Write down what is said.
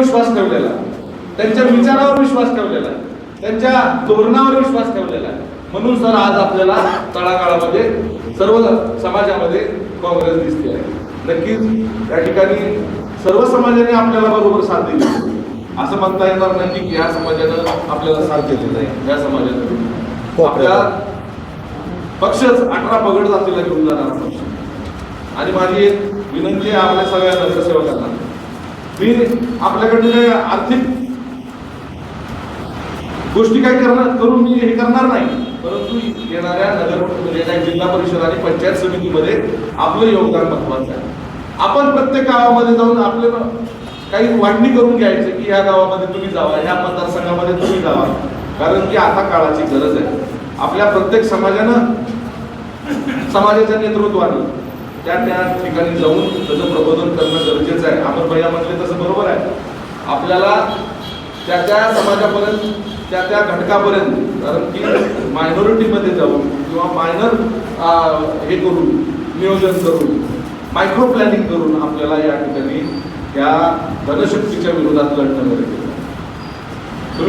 विश्वास ठेवलेला आहे, त्यांच्या विचारावर विश्वास ठेवलेला आहे, त्यांच्या धोरणावर विश्वास ठेवलेला आहे. म्हणून सर आज आपल्याला तळागाळामध्ये सर्व समाजामध्ये काँग्रेस दिसते आहे. नक्कीच या ठिकाणी सर्व समाजाने आपल्याला बरोबर साथ दिली, असं म्हणता येणार नाही की या समाजानं आपल्याला साथ दिली नाही. या समाजाने आपला पक्षच 18 पगड जातीला घेऊन जाणारा पक्ष. आणि माझी एक विनंती आहे आपल्या सगळ्या नगरसेवकांना, मी आपल्याकडे आर्थिक गोष्टी काही करून मी हे करणार नाही, परंतु येणाऱ्या जिल्हा परिषद आणि पंचायत समितीमध्ये आपलं योगदान महत्वाचं आहे. आपण प्रत्येक गावामध्ये जाऊन आपले काही वाटणी करून घ्यायचं की ह्या गावामध्ये तुम्ही जावा, ह्या मतदारसंघामध्ये तुम्ही जावा, कारण की आता काळाची गरज आहे. आपल्या प्रत्येक समाजानं समाजाच्या नेतृत्वानं त्या ठिकाणी जाऊन त्याचं प्रबोधन करणं गरजेचं आहे. अमर भैया म्हटले तसं बरोबर आहे, आपल्याला त्या समाजापर्यंत त्या घटकापर्यंत, कारण की मायनॉरिटीमध्ये जाऊन किंवा मायनर हे करून नियोजन करून मायक्रो प्लॅनिंग करून आपल्याला या ठिकाणी या धनशक्तीच्या विरोधात लढणं गरजेचं आहे.